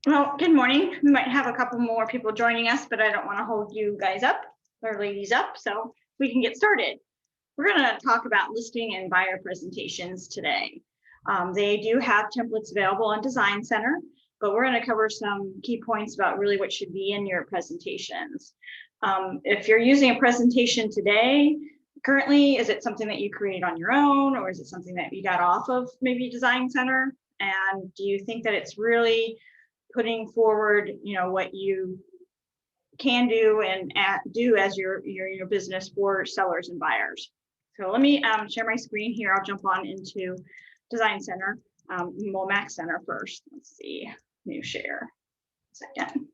Well, good morning. We might have a couple more people joining us, but I don't want to hold you guys up or ladies up, so we can get started. We're going to talk about listing and buyer presentations today. They do have templates available on Design Center, but we're going to cover some key points about really what should be in your presentations. If you're using a presentation today, currently, is it something that you created on your own, or is it something that you got off of maybe Design Center? And do you think that it's really putting forward, what you can do and do as your business for sellers and buyers? So let me share my screen here. I'll jump on into Design Center. Well, Max Center first. Let's see. New share. Second.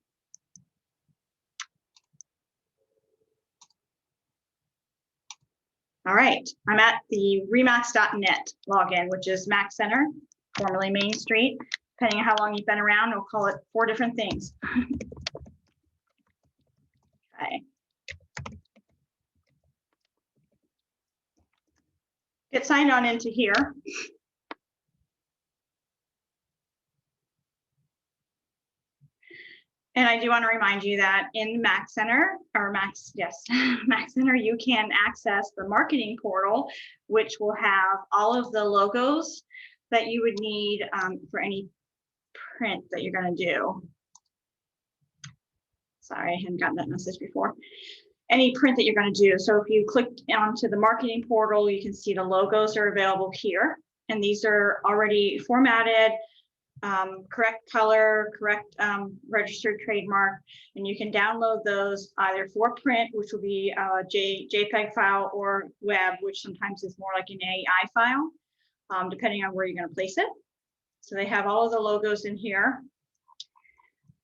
All right, I'm at the remax.net login, which is Max Center, formerly Main Street. Depending on how long you've been around, we'll call it 4 different things. Okay. Get signed on into here. And I do want to remind you that in Max Center, Max Center, you can access the marketing portal, which will have all of the logos that you would need for any print that you're going to do. Sorry, I hadn't gotten that message before. Any print that you're going to do. So if you click onto the marketing portal, you can see the logos are available here. And these are already formatted, correct color, correct registered trademark, and you can download those either for print, which will be a JPEG file, or web, which sometimes is more like an AI file, depending on where you're going to place it. So they have all of the logos in here,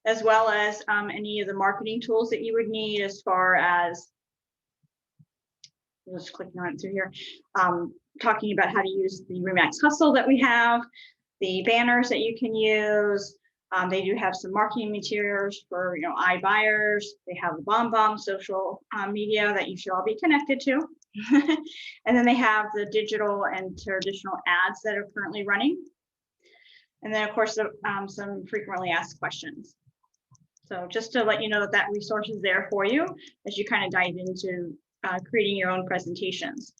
as well as any of the marketing tools that you would need, as far as, just clicking on it through here, talking about how to use the Remax Hustle that we have, the banners that you can use. They do have some marketing materials for iBuyers. They have the BombBomb social media that you should all be connected to. And then they have the digital and traditional ads that are currently running. And then of course, some frequently asked questions. So just to let you know that resource is there for you as you kind of dive into creating your own presentations.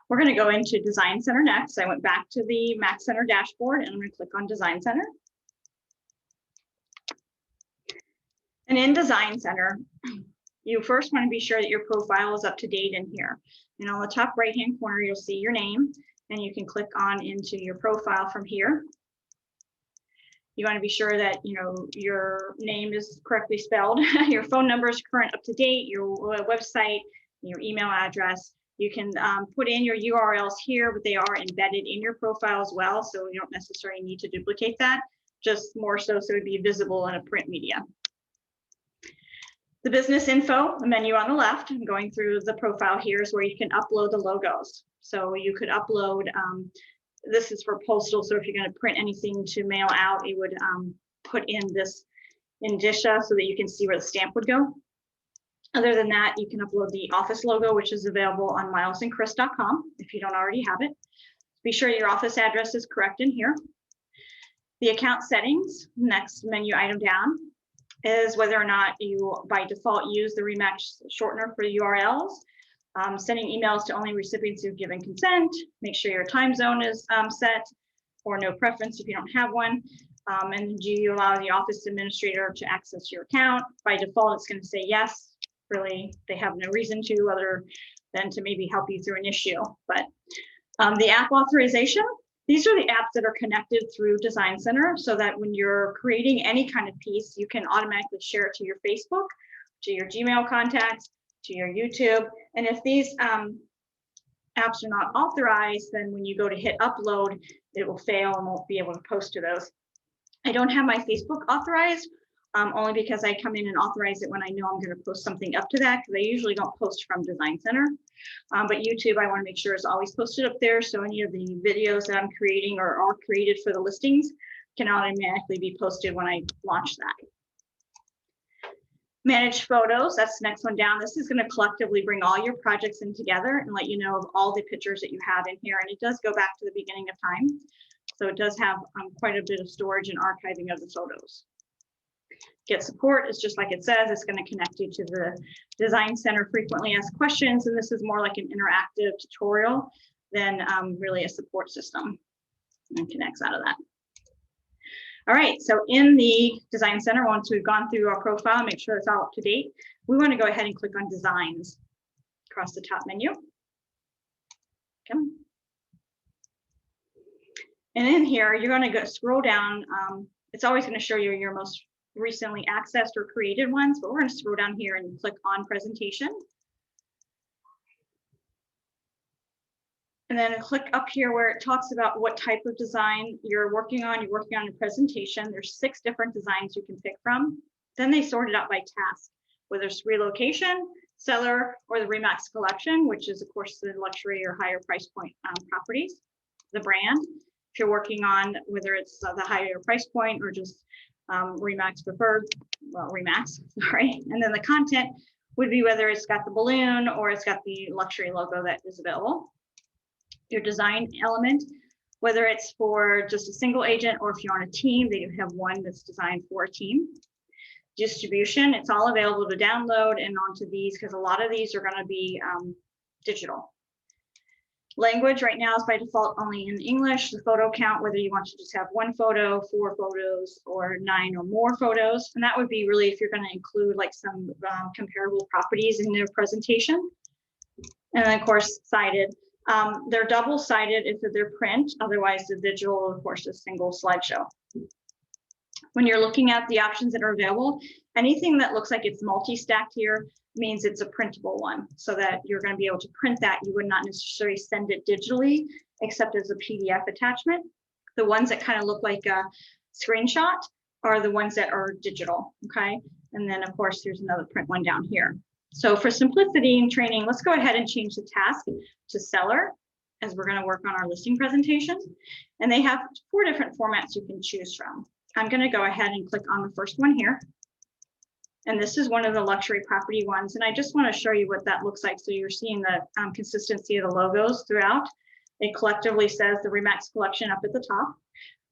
We're going to go into Design Center next. I went back to the Max Center dashboard, and I'm going to click on Design Center. And in Design Center, you first want to be sure that your profile is up to date in here. And on the top right-hand corner, you'll see your name, and you can click on into your profile from here. You want to be sure that your name is correctly spelled, your phone number is current, up to date, your website, your email address. You can put in your URLs here, but they are embedded in your profile as well, so you don't necessarily need to duplicate that, just more so it would be visible in a print media. The business info, the menu on the left, I'm going through the profile here, is where you can upload the logos. So you could upload, this is for postal, so if you're going to print anything to mail out, it would put in this indicia so that you can see where the stamp would go. Other than that, you can upload the office logo, which is available on milesandchris.com if you don't already have it. Be sure your office address is correct in here. The account settings, next menu item down, is whether or not you by default use the Remax shortener for URLs. Sending emails to only recipients who've given consent. Make sure your time zone is set, or no preference if you don't have one. And do you allow the office administrator to access your account? By default, it's going to say yes. Really, they have no reason to, other than to maybe help you through an issue. But the app authorization, these are the apps that are connected through Design Center, so that when you're creating any kind of piece, you can automatically share it to your Facebook, to your Gmail contacts, to your YouTube. And if these apps are not authorized, then when you go to hit upload, it will fail and won't be able to post to those. I don't have my Facebook authorized, only because I come in and authorize it when I know I'm going to post something up to that, because I usually don't post from Design Center. But YouTube, I want to make sure is always posted up there, so any of the videos that I'm creating or are created for the listings can automatically be posted when I launch that. Manage photos, that's the next one down. This is going to collectively bring all your projects in together and let you know of all the pictures that you have in here. And it does go back to the beginning of time. So it does have quite a bit of storage and archiving of the photos. Get support is just like it says, it's going to connect you to the Design Center frequently asked questions, and this is more like an interactive tutorial than really a support system, and connects out of that. All right, so in the Design Center, once we've gone through our profile, make sure it's all up to date, we want to go ahead and click on Designs across the top menu. Okay. And in here, you're going to go scroll down. It's always going to show you your most recently accessed or created ones, but we're going to scroll down here and click on Presentation. And then click up here where it talks about what type of design you're working on. You're working on a presentation. There's 6 different designs you can pick from. Then they sort it out by task, whether it's relocation, seller, or the RE/MAX collection, which is of course the luxury or higher price point properties, the brand. If you're working on whether it's the higher price point or just RE/MAX preferred, well, RE/MAX, sorry. And then the content would be whether it's got the balloon or it's got the luxury logo that is available. Your design element, whether it's for just a single agent or if you're on a team, they have one that's designed for a team. Distribution, it's all available to download and onto these because a lot of these are going to be digital. Language right now is by default only in English. The photo count, whether you want to just have 1 photo, 4 photos, or 9 or more photos. And that would be really if you're going to include like some comparable properties in their presentation. And then of course, cited. They're double-sided if they're print, otherwise the digital, of course, is single slideshow. When you're looking at the options that are available, anything that looks like it's multi-stacked here means it's a printable one, so that you're going to be able to print that. You would not necessarily send it digitally, except as a PDF attachment. The ones that kind of look like a screenshot are the ones that are digital, okay? And then, of course, there's another print one down here. So for simplicity and training, let's go ahead and change the task to seller, as we're going to work on our listing presentation. And they have 4 different formats you can choose from. I'm going to go ahead and click on the first one here. And this is one of the luxury property ones. And I just want to show you what that looks like. So you're seeing the consistency of the logos throughout. It collectively says the RE/MAX collection up at the top.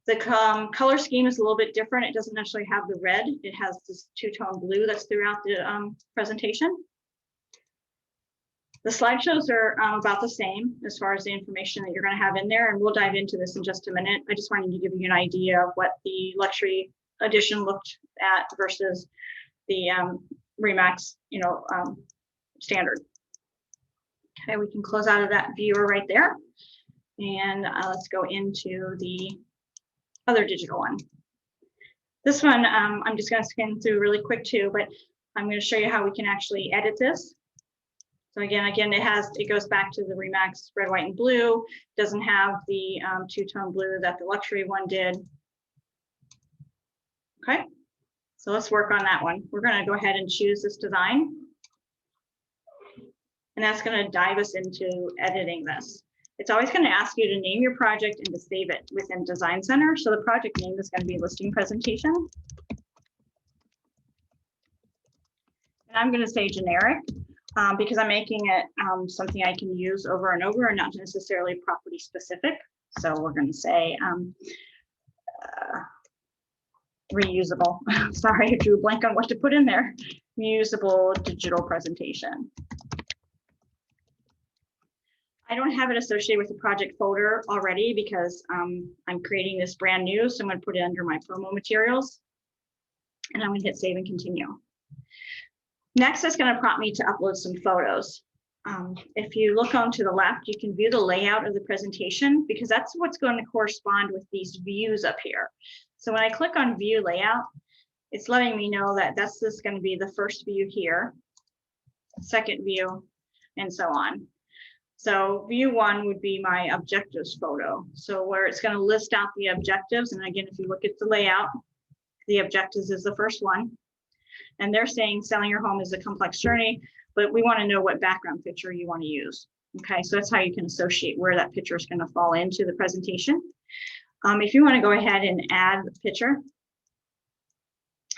The color scheme is a little bit different. It doesn't actually have the red. It has this 2-tone blue that's throughout the presentation. The slideshows are about the same as far as the information that you're going to have in there, and we'll dive into this in just a minute. I just wanted to give you an idea of what the luxury edition looked at versus the RE/MAX, standard. Okay, we can close out of that viewer right there, and let's go into the other digital one. This one, I'm just going to skim through really quick too, but I'm going to show you how we can actually edit this. So again, it goes back to the RE/MAX red, white, and blue. Doesn't have the 2-tone blue that the luxury one did. Okay, so let's work on that one. We're going to go ahead and choose this design. And that's going to dive us into editing this. It's always going to ask you to name your project and to save it within Design Center. So the project name is going to be Listing Presentation. And I'm going to say generic. Because I'm making it something I can use over and over and not necessarily property specific. So we're going to say reusable. Sorry, I drew a blank on what to put in there. Reusable digital presentation. I don't have it associated with the project folder already because I'm creating this brand new. So I'm going to put it under my promo materials. And I'm going to hit save and continue. Next, it's going to prompt me to upload some photos. If you look on to the left, you can view the layout of the presentation because that's what's going to correspond with these views up here. So when I click on view layout, it's letting me know that this is going to be the first view here, second view, and so on. So view 1 would be my objectives photo. So where it's going to list out the objectives. And again, if you look at the layout, the objectives is the first one. And they're saying selling your home is a complex journey, but we want to know what background picture you want to use. Okay, so that's how you can associate where that picture is going to fall into the presentation. If you want to go ahead and add the picture,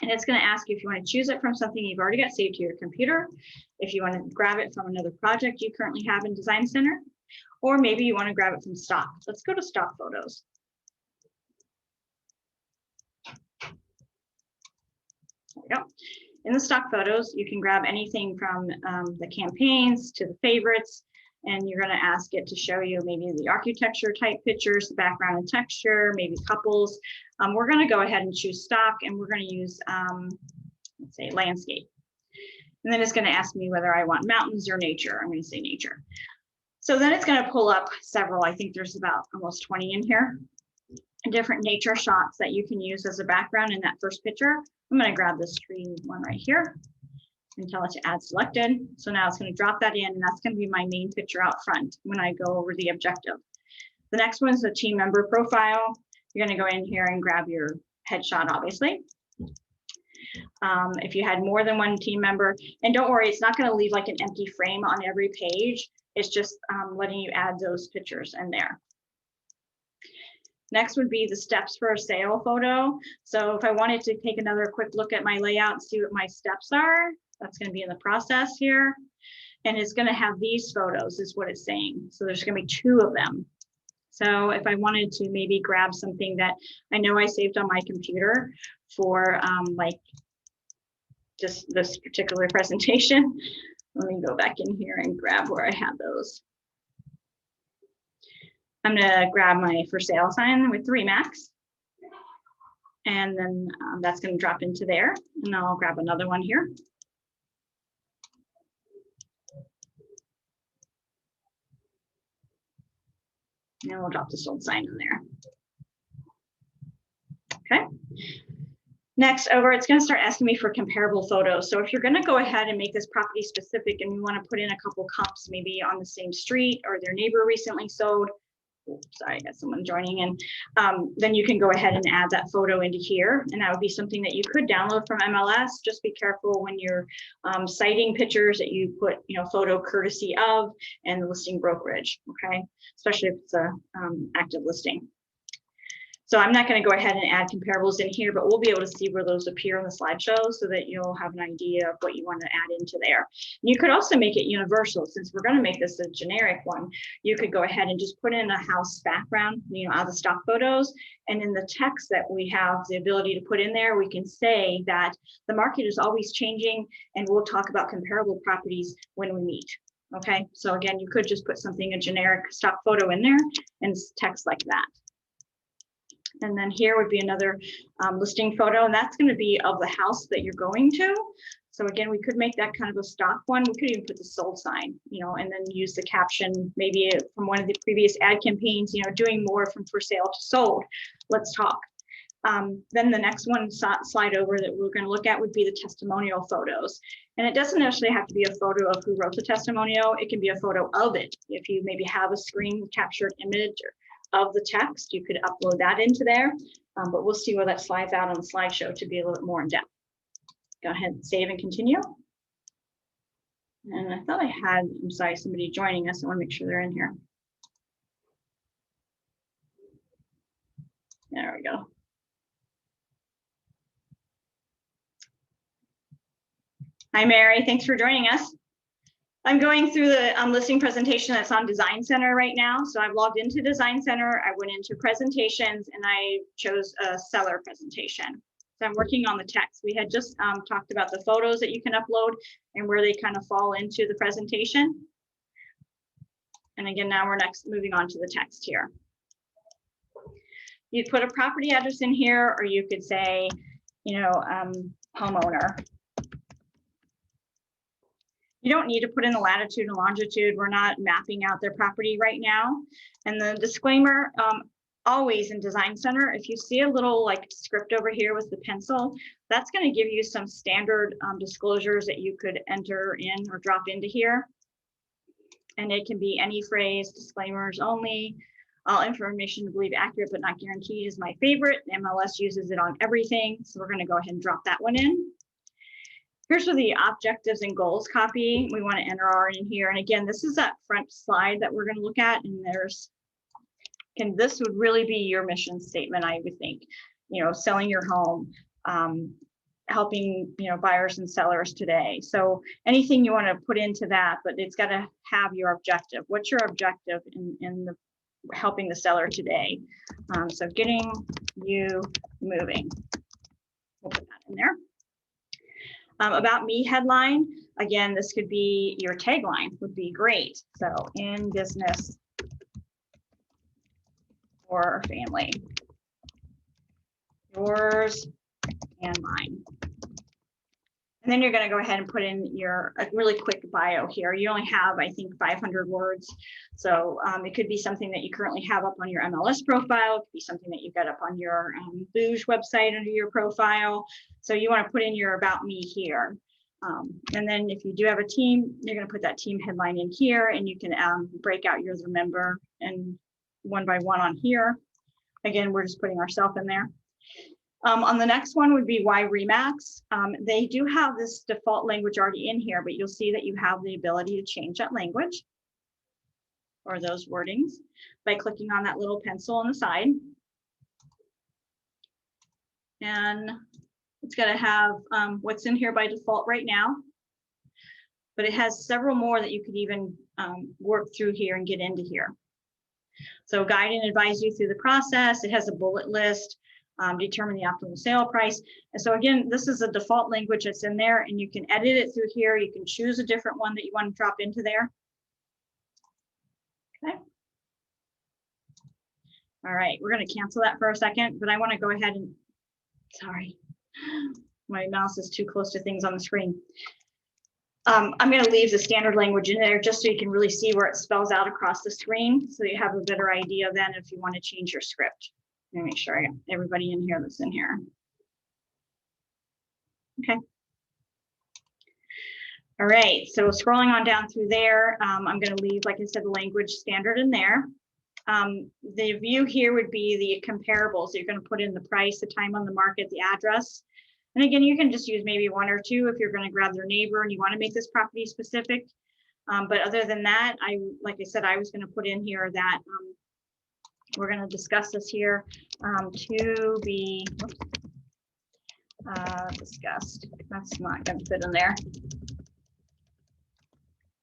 and it's going to ask you if you want to choose it from something you've already got saved to your computer, if you want to grab it from another project you currently have in Design Center, or maybe you want to grab it from stock. Let's go to stock photos. There we go. In the stock photos, you can grab anything from the campaigns to the favorites, and you're going to ask it to show you maybe the architecture type pictures, the background and texture, maybe couples. We're going to go ahead and choose stock, and we're going to use, let's say, landscape. And then it's going to ask me whether I want mountains or nature. I'm going to say nature. So then it's going to pull up several. I think there's about almost 20 in here, different nature shots that you can use as a background in that first picture. I'm going to grab this tree one right here and tell it to add selected. So now it's going to drop that in, and that's going to be my main picture out front when I go over the objective. The next one is the team member profile. You're going to go in here and grab your headshot, obviously. If you had more than one team member, and don't worry, it's not going to leave like an empty frame on every page. It's just letting you add those pictures in there. Next would be the steps for a sale photo. So if I wanted to take another quick look at my layout and see what my steps are, that's going to be in the process here. And it's going to have these photos is what it's saying. So there's going to be 2 of them. So if I wanted to maybe grab something that I know I saved on my computer for like just this particular presentation, let me go back in here and grab where I had those. I'm going to grab my for sale sign with RE/MAX. And then that's going to drop into there. And I'll grab another one here. And we'll drop the sold sign in there. Okay. Next over, it's going to start asking me for comparable photos. So if you're going to go ahead and make this property specific and you want to put in a couple comps maybe on the same street or their neighbor recently sold, sorry, I got someone joining in, then you can go ahead and add that photo into here. And that would be something that you could download from MLS. Just be careful when you're citing pictures that you put, photo courtesy of and the listing brokerage, okay? Especially if it's a active listing. So I'm not going to go ahead and add comparables in here, but we'll be able to see where those appear in the slideshow so that you'll have an idea of what you want to add into there. And you could also make it universal. Since we're going to make this a generic one, you could go ahead and just put in a house background, out of the stock photos. And in the text that we have the ability to put in there, we can say that the market is always changing and we'll talk about comparable properties when we meet. Okay, so again, you could just put something, a generic stock photo in there and text like that. And then here would be another listing photo, and that's going to be of the house that you're going to. So again, we could make that kind of a stock one. We could even put the sold sign, and then use the caption, maybe from one of the previous ad campaigns, doing more from for sale to sold. Let's talk. Then the next one slide over that we're going to look at would be the testimonial photos. And it doesn't necessarily have to be a photo of who wrote the testimonial. It can be a photo of it. If you maybe have a screen captured image of the text, you could upload that into there, but we'll see where that slides out on the slideshow to be a little bit more in depth. Go ahead and save and continue. And I thought I had, I'm sorry, somebody joining us. I want to make sure they're in here. There we go. Hi, Mary. Thanks for joining us. I'm going through the listing presentation that's on Design Center right now. So I've logged into Design Center. I went into presentations and I chose a seller presentation. So I'm working on the text. We had just talked about the photos that you can upload and where they kind of fall into the presentation. And again, now we're moving on to the text here. You'd put a property address in here, or you could say, homeowner. You don't need to put in the latitude and longitude. We're not mapping out their property right now. And the disclaimer, always in Design Center, if you see a little script over here with the pencil, that's going to give you some standard disclosures that you could enter in or drop into here. And it can be any phrase, disclaimers only. All information believed accurate but not guaranteed is my favorite. MLS uses it on everything. So we're going to go ahead and drop that one in. Here's where the objectives and goals copy. We want to enter our in here. And again, this is that front slide that we're going to look at. And this would really be your mission statement, I would think. Selling your home, helping buyers and sellers today. So anything you want to put into that, but it's got to have your objective. What's your objective in helping the seller today? So getting you moving. We'll put that in there. About me headline, again, this could be your tagline, would be great. So in business for family, yours and mine. And then you're going to go ahead and put in your a really quick bio here. You only have, I think, 500 words. So it could be something that you currently have up on your MLS profile. It could be something that you've got up on your Booge website under your profile. So you want to put in your about me here. And then if you do have a team, you're going to put that team headline in here, and you can break out your member and one by one on here. Again, we're just putting ourselves in there. On the next one would be why Remax. They do have this default language already in here, but you'll see that you have the ability to change that language or those wordings by clicking on that little pencil on the side. And it's going to have what's in here by default right now, but it has several more that you could even work through here and get into here. So guide and advise you through the process. It has a bullet list. Determine the optimal sale price. And so again, this is a default language that's in there, and you can edit it through here. You can choose a different one that you want to drop into there. Okay. All right, we're going to cancel that for a second, but I want to go ahead and, sorry, my mouse is too close to things on the screen. I'm going to leave the standard language in there just so you can really see where it spells out across the screen, so you have a better idea then if you want to change your script. Let me make sure I got everybody in here that's in here. Okay. All right, so scrolling on down through there, I'm going to leave, like I said, the language standard in there. The view here would be the comparables. So you're going to put in the price, the time on the market, the address. And again, you can just use maybe one or two if you're going to grab their neighbor and you want to make this property specific. But other than that, like I said, I was going to put in here that we're going to discuss this here to be discussed. That's not going to fit in there.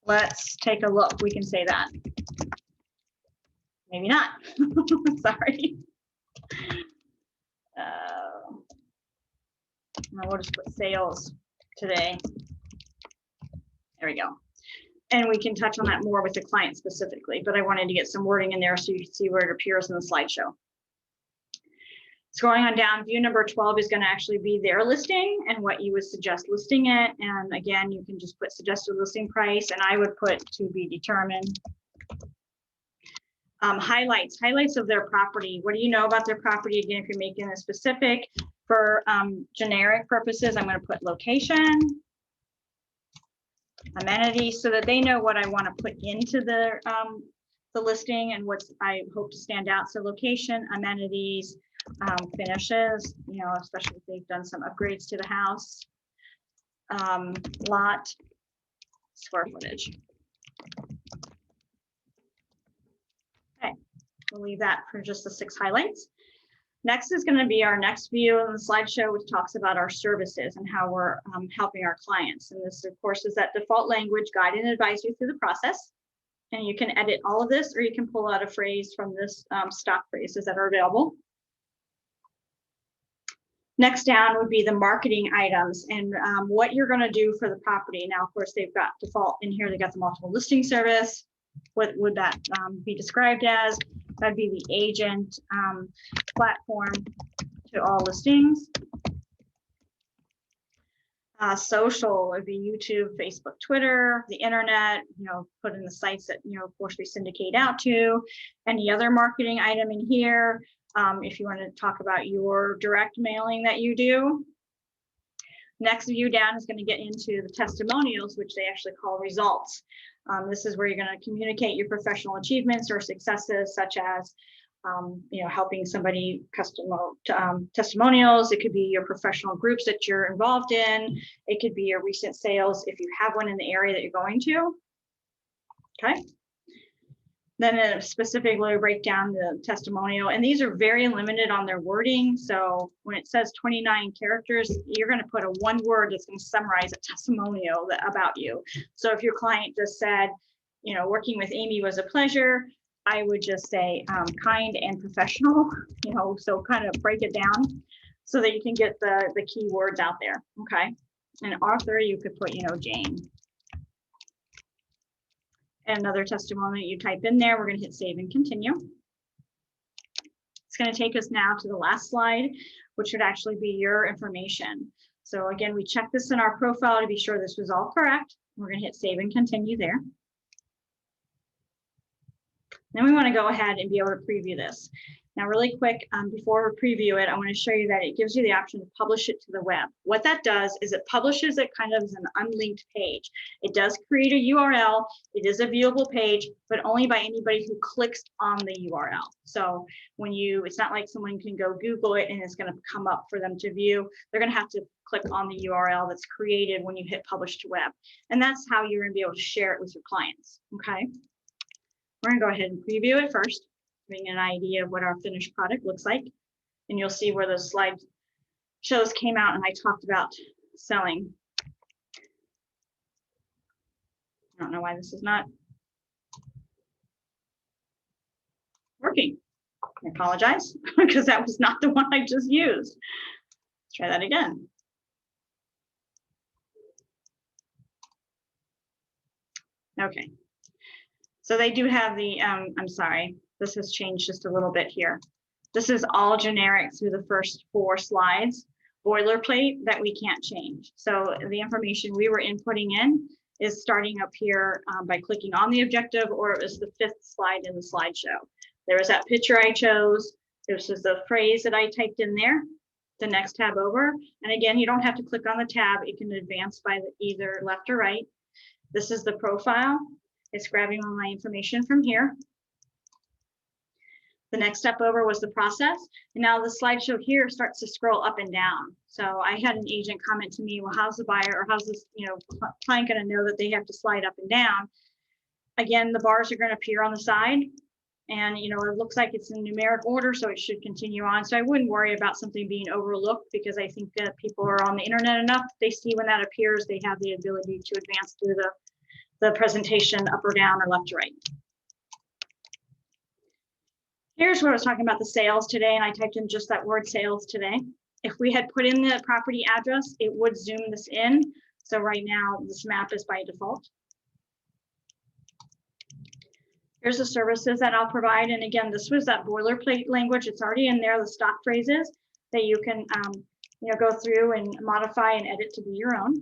Let's take a look. We can say that. Maybe not. Sorry. We'll just put sales today. There we go. And we can touch on that more with the client specifically, but I wanted to get some wording in there so you can see where it appears in the slideshow. Scrolling on down, view number 12 is going to actually be their listing and what you would suggest listing it. And again, you can just put suggested listing price, and I would put to be determined. Highlights of their property. What do you know about their property? Again, if you're making it specific, for generic purposes, I'm going to put location, amenities, so that they know what I want to put into the listing and what I hope to stand out. So location, amenities, finishes, you know, especially if they've done some upgrades to the house, lot, square footage. Okay, we'll leave that for just the 6 highlights. Next is going to be our next view on the slideshow, which talks about our services and how we're helping our clients. And this, of course, is that default language, guide and advise you through the process. And you can edit all of this, or you can pull out a phrase from this stock phrases that are available. Next down would be the marketing items and what you're going to do for the property. Now, of course, they've got default in here. They got the multiple listing service. What would that be described as? That'd be the agent platform to all listings. Social would be YouTube, Facebook, Twitter, the internet, you know, put in the sites that, you know, of course, we syndicate out to. Any other marketing item in here, if you want to talk about your direct mailing that you do. Next view down is going to get into the testimonials, which they actually call results. This is where you're going to communicate your professional achievements or successes, such as you know, helping somebody testimonials. It could be your professional groups that you're involved in. It could be your recent sales if you have one in the area that you're going to. Okay. Then it specifically break down the testimonial, and these are very limited on their wording. So when it says 29 characters, you're going to put a one word that's going to summarize a testimonial about you. So if your client just said, you know, working with Amy was a pleasure, I would just say kind and professional, you know, so kind of break it down so that you can get the key words out there. Okay. And Arthur, you could put, Jane. And another testimonial you type in there. We're going to hit save and continue. It's going to take us now to the last slide, which would actually be your information. So again, we check this in our profile to be sure this was all correct. We're going to hit save and continue there. Then we want to go ahead and be able to preview this. Now, really quick, before we preview it, I want to show you that it gives you the option to publish it to the web. What that does is it publishes it kind of as an unlinked page. It does create a URL. It is a viewable page, but only by anybody who clicks on the URL. So when it's not like someone can go Google it and it's going to come up for them to view. They're going to have to click on the URL that's created when you hit publish to web. And that's how you're going to be able to share it with your clients, okay? We're going to go ahead and preview it first, giving an idea of what our finished product looks like. And you'll see where those slide shows came out and I talked about selling. I don't know why this is not working. I apologize because that was not the one I just used. Let's try that again. Okay. So they do have the, I'm sorry, this has changed just a little bit here. This is all generic through the first 4 slides, boilerplate that we can't change. So the information we were inputting in is starting up here by clicking on the objective, or it was the 5th slide in the slideshow. There was that picture I chose. This is the phrase that I typed in there, the next tab over. And again, you don't have to click on the tab. It can advance by either left or right. This is the profile. It's grabbing all my information from here. The next step over was the process. And now the slideshow here starts to scroll up and down. So I had an agent comment to me, well, how's the buyer or how's this, client going to know that they have to slide up and down? Again, the bars are going to appear on the side. And, it looks like it's in numeric order, so it should continue on. So I wouldn't worry about something being overlooked because I think that people are on the internet enough. They see when that appears, they have the ability to advance through the presentation up or down or left to right. Here's where I was talking about the sales today, and I typed in just that word sales today. If we had put in the property address, it would zoom this in. So right now, this map is by default. Here's the services that I'll provide. And again, this was that boilerplate language. It's already in there, the stock phrases that you can go through and modify and edit to be your own.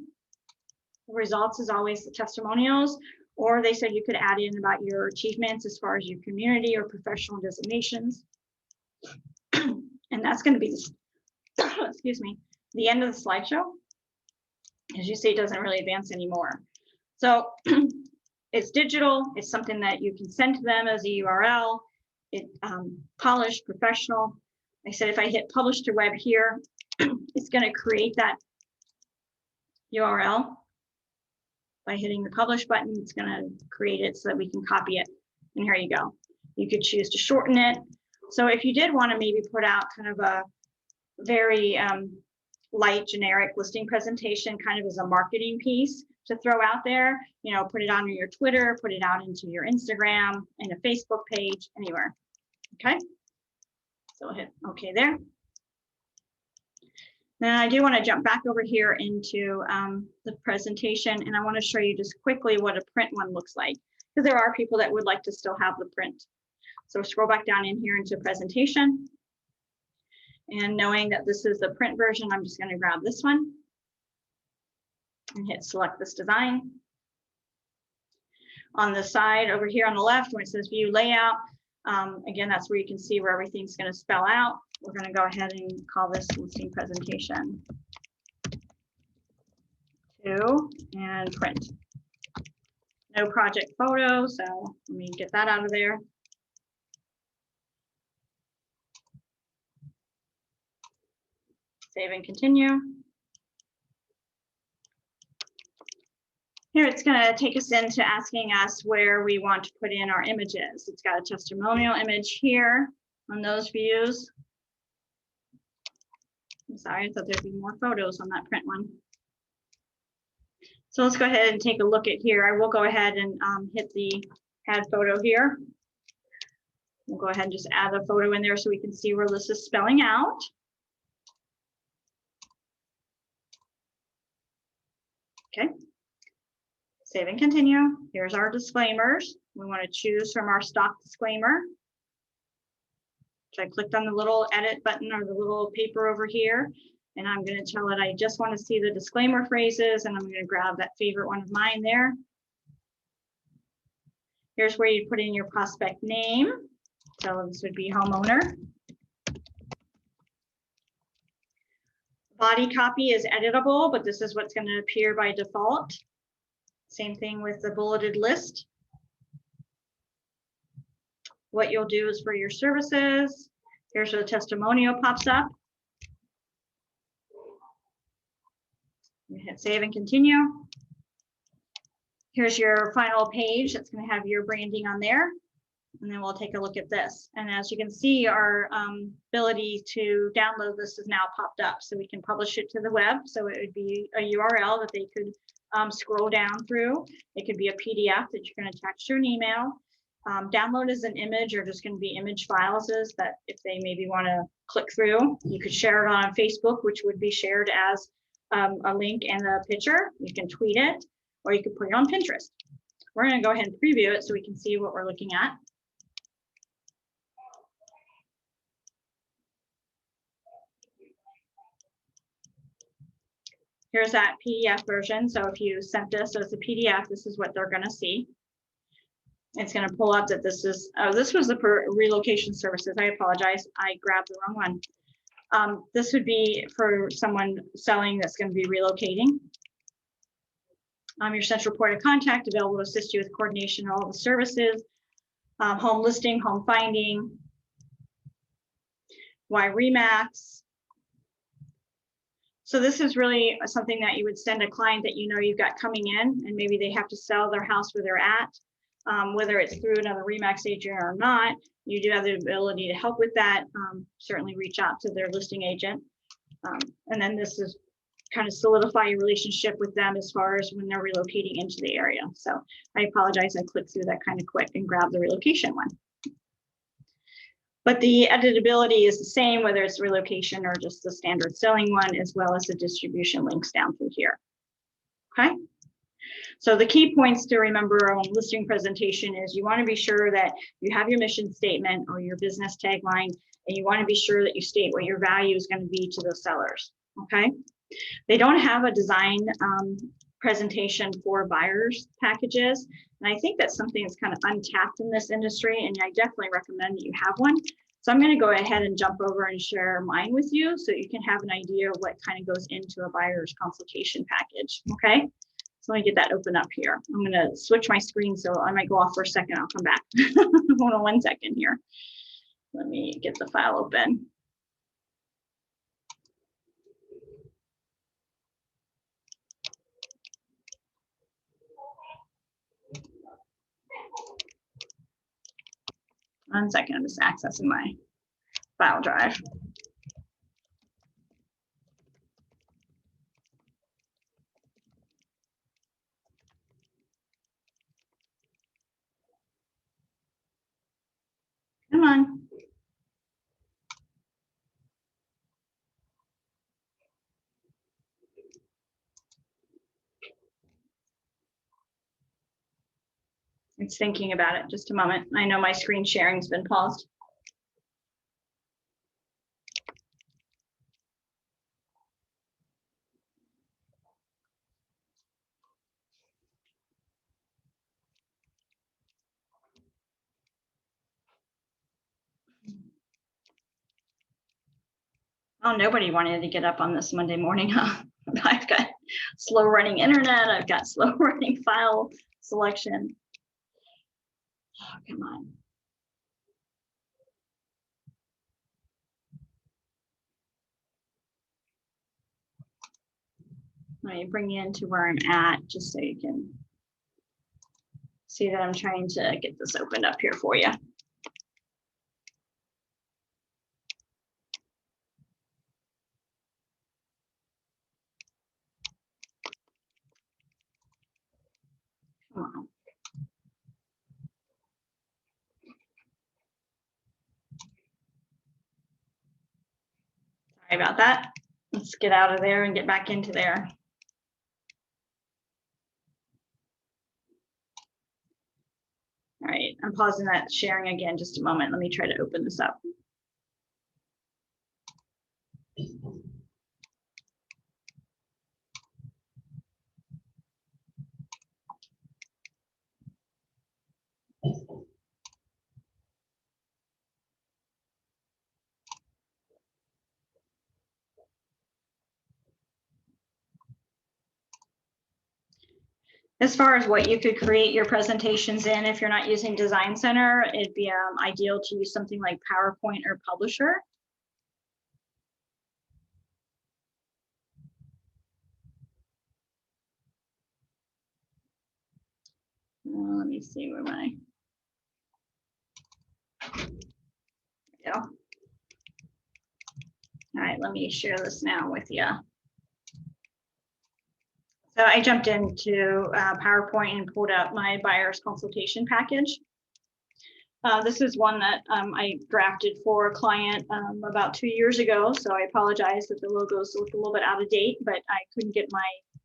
The results is always the testimonials, or they said you could add in about your achievements as far as your community or professional designations. And that's going to be, excuse me, the end of the slideshow. As you see, it doesn't really advance anymore. So it's digital. It's something that you can send to them as a URL. It polished, professional. I said if I hit publish to web here, it's going to create that URL. By hitting the publish button, it's going to create it so that we can copy it. And here you go. You could choose to shorten it. So if you did want to maybe put out kind of a very light generic listing presentation, kind of as a marketing piece to throw out there, put it on your Twitter, put it out into your Instagram and a Facebook page, anywhere. Okay. So we'll hit OK there. Then I do want to jump back over here into the presentation, and I want to show you just quickly what a print one looks like, because there are people that would like to still have the print. So scroll back down in here into presentation. And knowing that this is the print version, I'm just going to grab this one and hit select this design. On the side over here on the left, where it says view layout, again, that's where you can see where everything's going to spell out. We're going to go ahead and call this listing presentation 2 and print. No project photo, so let me get that out of there. Save and continue. Here it's going to take us into asking us where we want to put in our images. It's got a testimonial image here on those views. I'm sorry, I thought there'd be more photos on that print one. So let's go ahead and take a look at here. I will go ahead and hit the add photo here. We'll go ahead and just add a photo in there so we can see where this is spelling out. Okay. Save and continue. Here's our disclaimers. We want to choose from our stock disclaimer. So I clicked on the little edit button or the little paper over here, and I'm going to tell it I just want to see the disclaimer phrases, and I'm going to grab that favorite one of mine there. Here's where you put in your prospect name. So this would be homeowner. Body copy is editable, but this is what's going to appear by default. Same thing with the bulleted list. What you'll do is for your services, here's where the testimonial pops up. You hit save and continue. Here's your final page that's going to have your branding on there. And then we'll take a look at this. And as you can see, our ability to download this is now popped up. So we can publish it to the web. So it would be a URL that they could scroll down through. It could be a PDF that you can attach to an email. Download as an image or just going to be image files is that if they maybe want to click through, you could share it on Facebook, which would be shared as a link and a picture. You can tweet it, or you could put it on Pinterest. We're going to go ahead and preview it so we can see what we're looking at. Here's that PDF version. So if you sent this as a PDF, this is what they're going to see. It's going to pull up that this is, oh, this was the relocation services. I apologize. I grabbed the wrong one. This would be for someone selling that's going to be relocating. Your central point of contact available to assist you with coordination of all the services, home listing, home finding, why Remax. So this is really something that you would send a client that you know you've got coming in, and maybe they have to sell their house where they're at, whether it's through another Remax agent or not. You do have the ability to help with that. Certainly reach out to their listing agent. And then this is kind of solidify your relationship with them as far as when they're relocating into the area. So I apologize, I clicked through that kind of quick and grabbed the relocation one. But the editability is the same, whether it's relocation or just the standard selling one, as well as the distribution links down through here. Okay. So the key points to remember on listing presentation is you want to be sure that you have your mission statement or your business tagline, and you want to be sure that you state what your value is going to be to those sellers. Okay. They don't have a design presentation for buyers packages. And I think that's something that's kind of untapped in this industry. And I definitely recommend that you have one. So I'm going to go ahead and jump over and share mine with you so you can have an idea of what kind of goes into a buyer's consultation package. Okay. So let me get that open up here. I'm going to switch my screen, so I might go off for a second. I'll come back. Hold on 1 second here. Let me get the file open. One second, I'm just accessing my file drive. Come on. It's thinking about it. Just a moment. I know my screen sharing's been paused. Oh, nobody wanted to get up on this Monday morning, huh? I've got slow running internet. I've got slow running file selection. Oh, come on. Let me bring you into where I'm at just so you can see that I'm trying to get this opened up here for you. Come on. Sorry about that. Let's get out of there and get back into there. I'm pausing that sharing again just a moment. Let me try to open this up. As far as what you could create your presentations in, if you're not using Design Center, it'd be ideal to use something like PowerPoint or Publisher. Let me see where my, go. All right, let me share this now with you. So I jumped into PowerPoint and pulled out my buyer's consultation package. This is one that I drafted for a client about 2 years ago. So I apologize that the logos look a little bit out of date, but I couldn't get my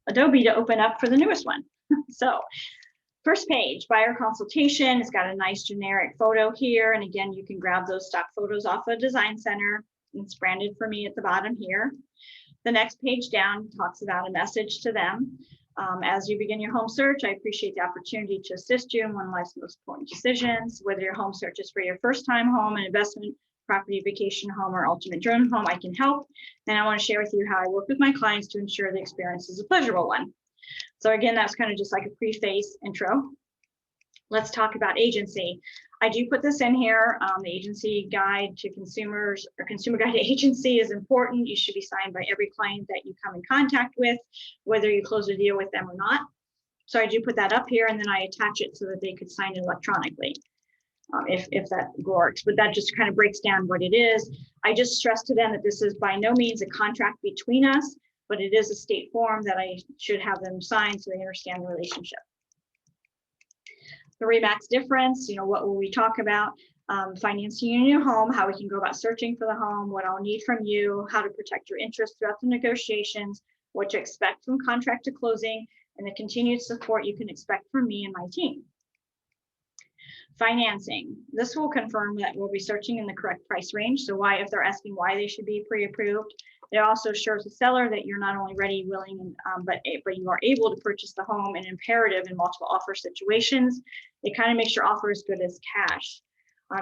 Adobe to open up for the newest one. So first page, buyer consultation. It's got a nice generic photo here. And again, you can grab those stock photos off of Design Center. It's branded for me at the bottom here. The next page down talks about a message to them. As you begin your home search, I appreciate the opportunity to assist you in one of life's most important decisions. Whether your home search is for your first time home, an investment, property, vacation home, or ultimate dream home, I can help. And I want to share with you how I work with my clients to ensure the experience is a pleasurable one. So again, that's kind of just like a preface intro. Let's talk about agency. I do put this in here. The agency guide to consumers, or consumer guide to agency, is important. You should be signed by every client that you come in contact with, whether you close a deal with them or not. So I do put that up here, and then I attach it so that they could sign it electronically, if that works. But that just kind of breaks down what it is. I just stress to them that this is by no means a contract between us, but it is a state form that I should have them sign so they understand the relationship. The RE/MAX difference, what will we talk about? Financing your new home, how we can go about searching for the home, what I'll need from you, how to protect your interest throughout the negotiations, what to expect from contract to closing, and the continued support you can expect from me and my team. Financing. This will confirm that we'll be searching in the correct price range. So if they're asking why they should be pre-approved, it also assures the seller that you're not only ready, willing, but you are able to purchase the home, and imperative in multiple offer situations. It kind of makes your offer as good as cash.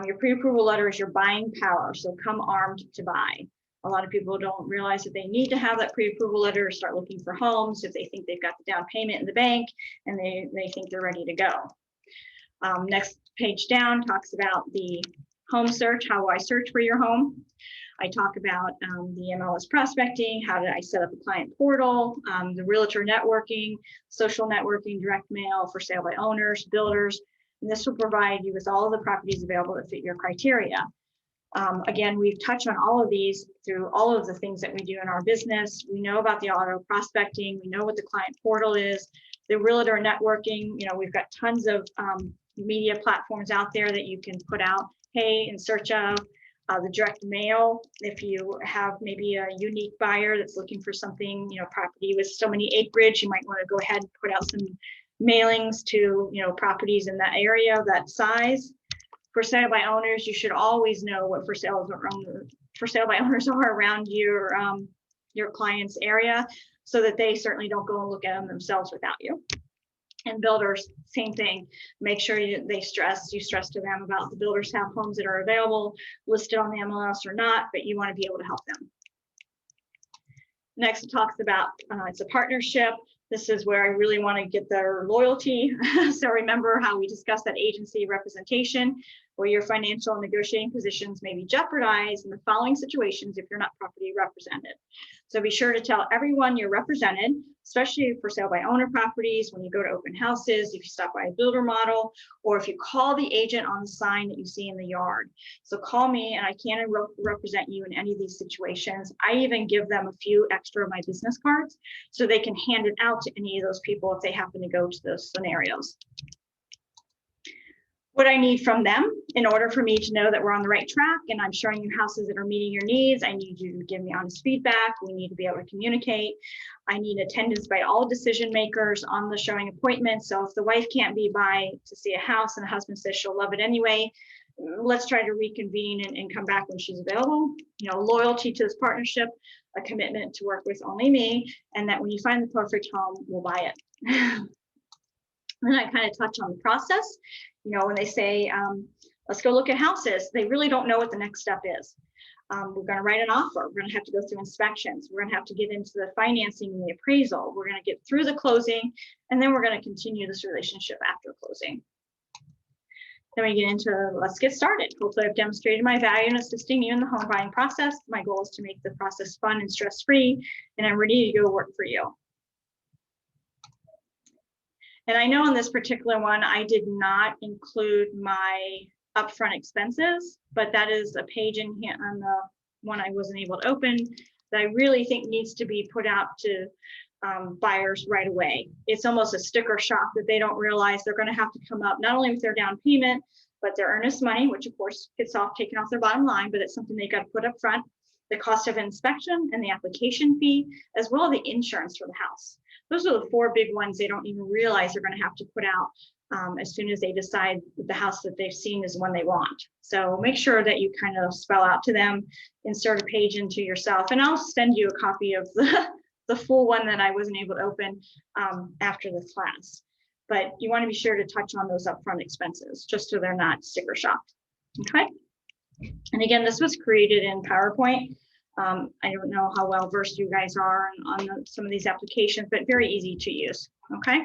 Your pre-approval letter is your buying power, so come armed to buy. A lot of people don't realize that they need to have that pre-approval letter to start looking for homes if they think they've got the down payment in the bank and they think they're ready to go. Next page down talks about the home search. How do I search for your home? I talk about the MLS prospecting, how did I set up a client portal, the realtor networking, social networking, direct mail, for sale by owners, builders. And this will provide you with all of the properties available that fit your criteria. Again, we've touched on all of these through all of the things that we do in our business. We know about the auto prospecting. We know what the client portal is. The realtor networking, we've got tons of media platforms out there that you can put out, hey, in search of. The direct mail, if you have maybe a unique buyer that's looking for something, property with so many acreage, you might want to go ahead and put out some mailings to, properties in that area, that size. For sale by owners, you should always know what for sale by owners are around your client's area, so that they certainly don't go and look at them themselves without you. And builders, same thing. Make sure you stress to them about the builders have homes that are available, listed on the MLS or not, but you want to be able to help them. Next, it talks about it's a partnership. This is where I really want to get their loyalty. So remember how we discussed that agency representation, where your financial and negotiating positions may be jeopardized in the following situations if you're not properly represented. So be sure to tell everyone you're represented, especially for sale by owner properties, when you go to open houses, if you stop by a builder model, or if you call the agent on the sign that you see in the yard. So call me and I can represent you in any of these situations. I even give them a few extra of my business cards so they can hand it out to any of those people if they happen to go to those scenarios. what I need from them in order for me to know that we're on the right track and I'm showing you houses that are meeting your needs. I need you to give me honest feedback. We need to be able to communicate. I need attendance by all decision makers on the showing appointment. So if the wife can't be by to see a house and the husband says she'll love it anyway, let's try to reconvene and come back when she's available. You know, loyalty to this partnership, a commitment to work with only me, and that when you find the perfect home, we'll buy it. And I kind of touch on the process. You know, when they say, let's go look at houses, they really don't know what the next step is. We're going to write an offer. We're going to have to go through inspections. We're going to have to get into the financing and the appraisal. We're going to get through the closing, and then we're going to continue this relationship after closing. Then we get into, let's get started. Hopefully I've demonstrated my value in assisting you in the home buying process. My goal is to make the process fun and stress-free, and I'm ready to go work for you. And I know in this particular one, I did not include my upfront expenses, but that is a page in here on the one I wasn't able to open that I really think needs to be put out to buyers right away. It's almost a sticker shock that they don't realize they're going to have to come up not only with their down payment, but their earnest money, which of course gets taken off their bottom line, but it's something they got to put up front, the cost of inspection and the application fee, as well as the insurance for the house. Those are the four big ones they don't even realize they're going to have to put out as soon as they decide that the house that they've seen is one they want. So make sure that you kind of spell out to them, insert a page into yourself, and I'll send you a copy of the full one that I wasn't able to open after this class. But you want to be sure to touch on those upfront expenses just so they're not sticker shocked. Okay. And again, this was created in PowerPoint. I don't know how well versed you guys are on some of these applications, but very easy to use. Okay.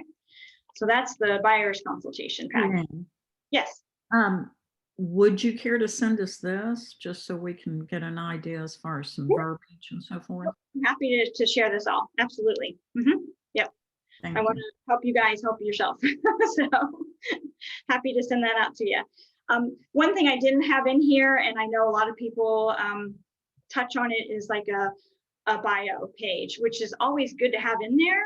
So that's the buyer's consultation package. Yes. Would you care to send us this just so we can get an idea as far as some verbiage and so forth? I'm happy to share this all. Absolutely. Yep. I want to help you guys help yourself. So happy to send that out to you. One thing I didn't have in here, and I know a lot of people touch on it, is like a bio page, which is always good to have in there.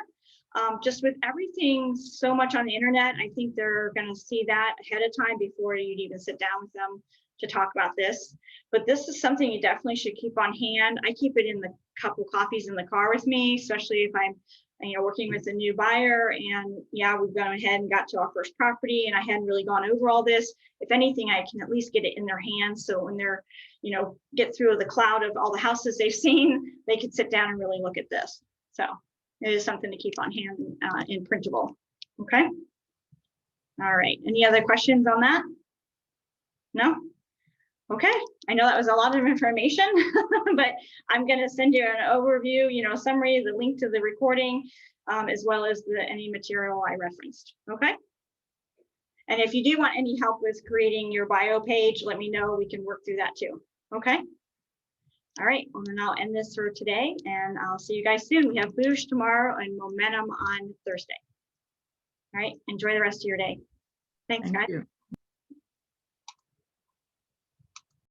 Just with everything so much on the internet, I think they're going to see that ahead of time before you'd even sit down with them to talk about this. But this is something you definitely should keep on hand. I keep it in the couple copies in the car with me, especially if I'm working with a new buyer and we've gone ahead and got to our first property and I hadn't really gone over all this. If anything, I can at least get it in their hands. So when they're, get through the cloud of all the houses they've seen, they could sit down and really look at this. So it is something to keep on hand in printable. Okay. All right. Any other questions on that? No? Okay. I know that was a lot of information, but I'm going to send you an overview, summary, the link to the recording, as well as any material I referenced. Okay. And if you do want any help with creating your bio page, let me know. We can work through that too. Okay. All right. Well, then I'll end this for today and I'll see you guys soon. We have Boosh tomorrow and Momentum on Thursday. All right. Enjoy the rest of your day. Thanks, guys.